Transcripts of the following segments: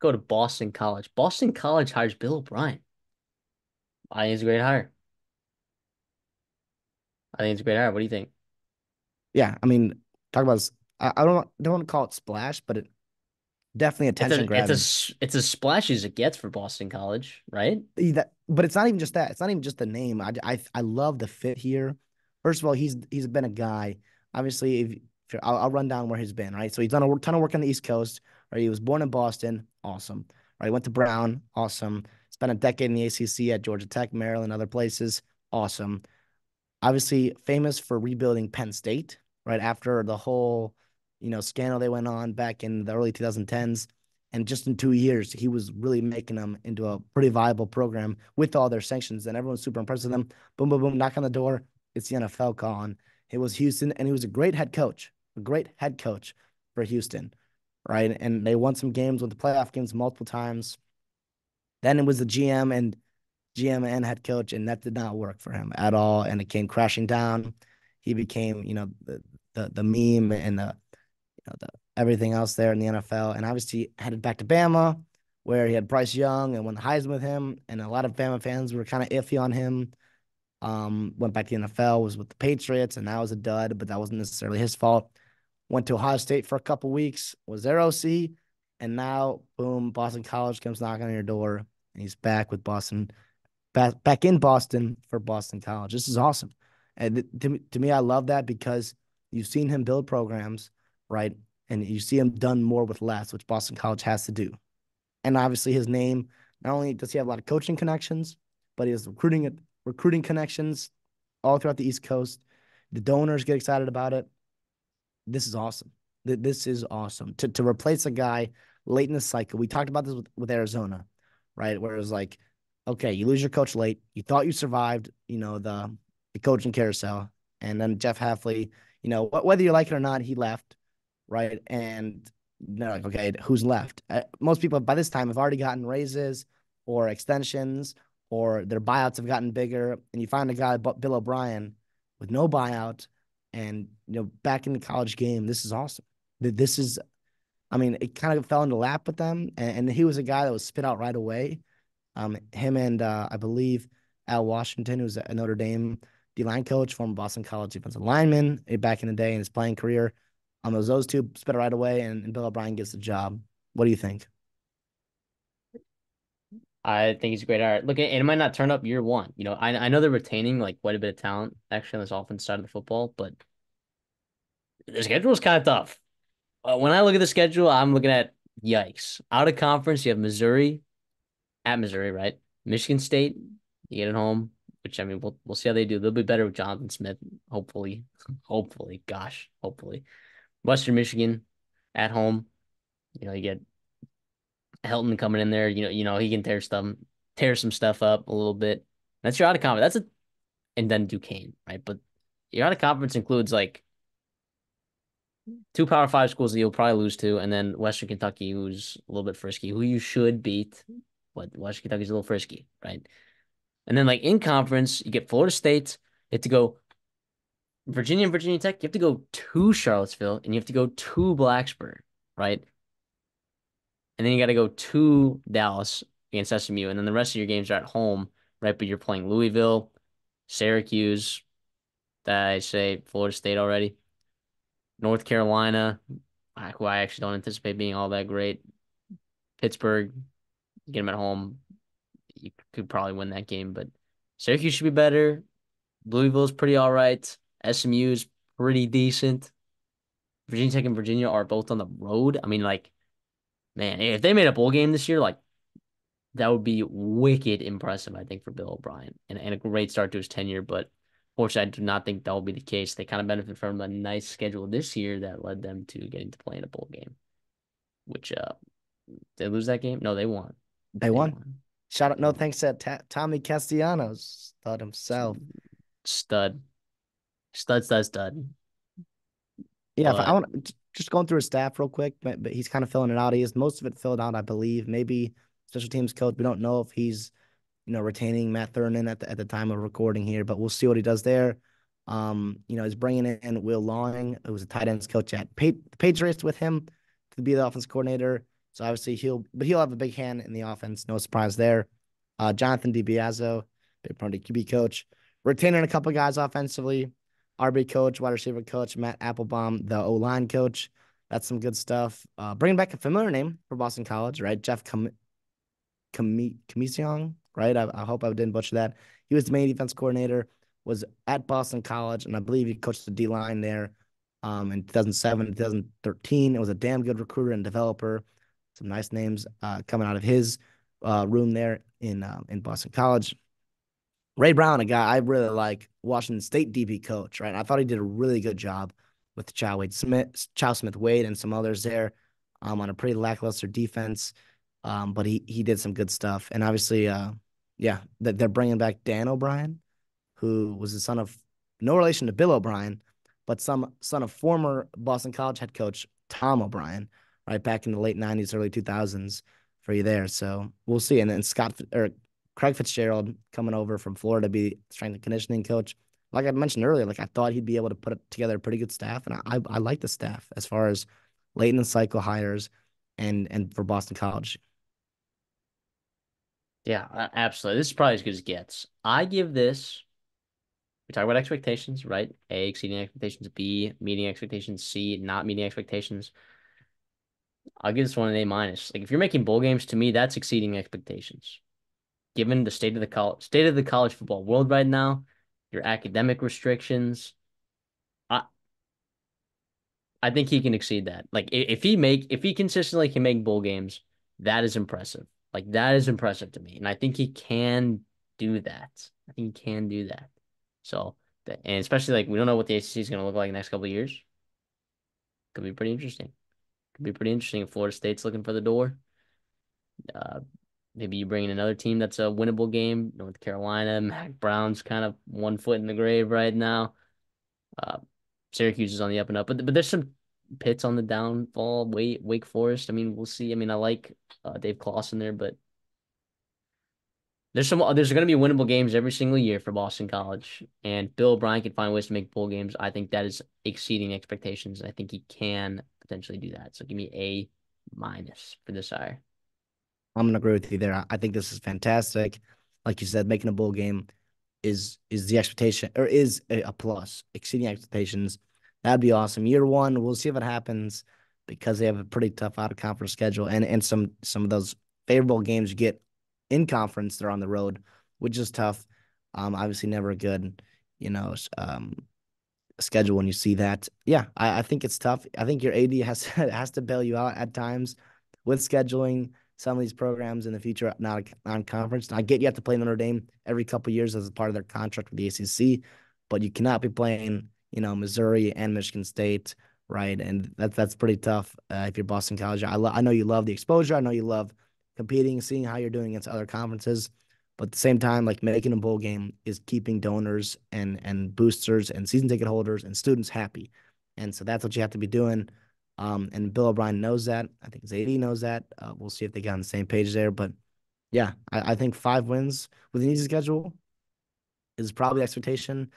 Go to Boston College. Boston College hires Bill O'Brien. I think it's a great hire. I think it's a great hire. What do you think? Yeah, I mean, talk about I don't want to call it splash, but it definitely It's attention a grabbing. it's as splashy as it gets for Boston College, right? But it's not even just that. It's not even just the name. I love the fit here. First of all, he's been a guy. Obviously, if I'll run down where he's been. Right, so he's done a ton of work on the East Coast. Right, he was born in Boston. Awesome. Right, went to Brown. Awesome. Spent a decade in the ACC at Georgia Tech, Maryland, other places. Awesome. Obviously famous for rebuilding Penn State right after the whole, scandal they went on back in the early 2010s. And just in 2 years, he was really making them into a pretty viable program with all their sanctions. And everyone's super impressed with them. Boom, boom, boom, knock on the door. It's the NFL calling. It was Houston, and he was a great head coach for Houston, right? And they won some games, won the playoff games multiple times. Then it was the GM and head coach, and that did not work for him at all. And it came crashing down. He became, the meme and the everything else there in the NFL. And obviously headed back to Bama, where he had Bryce Young and won the Heisman with him. And a lot of Bama fans were kind of iffy on him. Went back to the NFL, was with the Patriots, and that was a dud, but that wasn't necessarily his fault. Went to Ohio State for a couple weeks, was their OC, and now boom, Boston College comes knocking on your door, and he's back with Boston back in Boston for Boston College. This is awesome. And to me, I love that because you've seen him build programs, right? And you see him done more with less, which Boston College has to do. And obviously his name, not only does he have a lot of coaching connections, but he has recruiting connections all throughout the East Coast. The donors get excited about it. This is awesome. This is awesome. To replace a guy late in the cycle. We talked about this with Arizona, right? Where it was like, okay, you lose your coach late. You thought you survived, the coaching carousel. And then Jeff Hafley, whether you like it or not, he left, right? And they're like, okay, who's left? Most people by this time have already gotten raises or extensions or their buyouts have gotten bigger. And you find a guy, Bill O'Brien, with no buyout and back in the college game. This is awesome. This is, I mean, it kind of fell into lap with them, and he was a guy that was spit out right away. Him and I believe Al Washington, who's a Notre Dame D line coach, former Boston College defensive lineman back in the day in his playing career. Those two spit it right away, and Bill O'Brien gets the job. What do you think? I think he's a great hire. Look, and it might not turn up year one. I know they're retaining like quite a bit of talent actually on this offense side of the football, but the schedule is kind of tough. When I look at the schedule, I'm looking at yikes. Out of conference, you have Missouri at Missouri, right? Michigan State, you get it home, which I mean, we'll see how they do. They'll be better with Jonathan Smith, hopefully. Hopefully, gosh, hopefully. Western Michigan at home. You get Helton coming in there. He can tear some stuff up a little bit. That's your out of conference. And then Duquesne, right? But your out of conference includes like two Power Five schools that you'll probably lose to, and then Western Kentucky, who's a little bit frisky, who you should beat, but Western Kentucky's a little frisky, right? And then like in conference, you get Florida State. You have to go Virginia and Virginia Tech. You have to go to Charlottesville, and you have to go to Blacksburg, right? And then you got to go to Dallas against SMU, and then the rest of your games are at home, right? But you're playing Louisville, Syracuse. That I say Florida State already. North Carolina, who I actually don't anticipate being all that great. Pittsburgh, get them at home. You could probably win that game, but Syracuse should be better. Louisville's pretty all right. SMU's pretty decent. Virginia Tech and Virginia are both on the road. I mean, like, man, if they made a bowl game this year, like, that would be wicked impressive, I think, for Bill O'Brien and a great start to his tenure. But fortunately, I do not think that will be the case. They kind of benefit from a nice schedule this year that led them to getting to play in a bowl game, which they lose that game? No, they won. They They won. won. Shout out, They no won. thanks to Tommy Castellanos, thought himself. Stud. Stud, stud, stud. Yeah, if I But want just going through his staff real quick, but he's kind of filling it out. He has most of it filled out, I believe. Maybe special teams coach. We don't know if he's retaining Matt Thurman at the time of recording here, but we'll see what he does there. He's bringing in Will Lawing, who was a tight ends coach at Patriots with him to be the offense coordinator. So obviously he'll have a big hand in the offense. No surprise there. Jonathan DiBiase, big pro QB coach, retaining a couple of guys offensively. RB coach, wide receiver coach, Matt Applebaum, the O line coach. That's some good stuff. Bringing back a familiar name for Boston College, right? Jeff Comisiong, right? I hope I didn't butcher that. He was the main defense coordinator, was at Boston College, and I believe he coached the D line there in 2007, 2013. It was a damn good recruiter and developer. Some nice names coming out of his room there in Boston College. Ray Brown, a guy I really like, Washington State DB coach, right? I thought he did a really good job with Chow Smith Wade, and some others there on a pretty lackluster defense. But he did some good stuff, and obviously, yeah, they're bringing back Dan O'Brien, who was the son of no relation to Bill O'Brien, but some son of former Boston College head coach Tom O'Brien, right back in the late '90s, early 2000s for you there. So we'll see. And then Craig Fitzgerald coming over from Florida to be strength and conditioning coach. Like I mentioned earlier, like I thought he'd be able to put together a pretty good staff, and I like the staff as far as late in the cycle hires and for Boston College. Yeah, absolutely. This is probably as good as it gets. I give this, we talk about expectations, right? A, exceeding expectations. B, meeting expectations. C, not meeting expectations. I'll give this one an A minus. Like if you're making bowl games, to me, that's exceeding expectations. Given the state of the college football world right now, your academic restrictions, I I think he can exceed that. Like if he consistently can make bowl games, that is impressive. Like that is impressive to me, and I think he can do that. I think he can do that. So, and especially like we don't know what the ACC is going to look like the next couple of years. Could be pretty interesting. Could be pretty interesting if Florida State's looking for the door. Uh, Maybe you bring in another team that's a winnable game. North Carolina, Mac Brown's kind of one foot in the grave right now. Uh, Syracuse is on the up and up, but there's some Pitt's on the downfall. Wake Forest. I mean, we'll see. I mean, I like Dave Clawson there, but there's going to be winnable games every single year for Boston College, and Bill O'Brien can find ways to make bowl games. I think that is exceeding expectations, and I think he can potentially do that. So give me A minus for this hire. I'm gonna agree with you there. I think this is fantastic. Like you said, making a bowl game is the expectation or is a plus, exceeding expectations. That'd be awesome. Year one, we'll see if it happens because they have a pretty tough out of conference schedule and some of those favorable games you get in conference, they're on the road, which is tough. Obviously never good, you know, schedule when you see that. Yeah, I think it's tough. I think your AD has to bail you out at times with scheduling some of these programs in the future, not non-conference. I get you have to play Notre Dame every couple of years as a part of their contract with the ACC, but you cannot be playing, Missouri and Michigan State, right? And that's pretty tough if you're Boston College. I know you love the exposure. I know you love competing, seeing how you're doing against other conferences. But at the same time, like making a bowl game is keeping donors and boosters and season ticket holders and students happy. And so that's what you have to be doing. And Bill O'Brien knows that. I think Zadie knows that. We'll see if they get on the same page there. But yeah, I think 5 wins with an easy schedule is probably the expectation.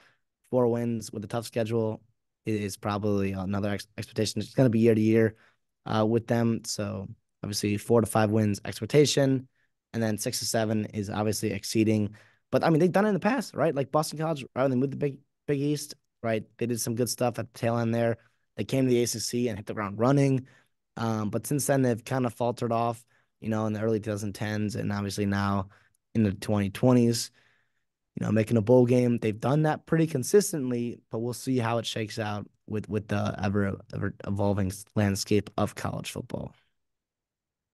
4 wins with a tough schedule is probably another expectation. It's going to be year to year with them. So obviously 4 to 5 wins expectation, and then 6 to 7 is obviously exceeding. But I mean, they've done it in the past, right? Like Boston College, right? They moved the Big East, right? They did some good stuff at the tail end there. They came to the ACC and hit the ground running. But since then, they've kind of faltered off, in the early 2010s and obviously now in the 2020s, making a bowl game. They've done that pretty consistently, but we'll see how it shakes out with the ever evolving landscape of college football.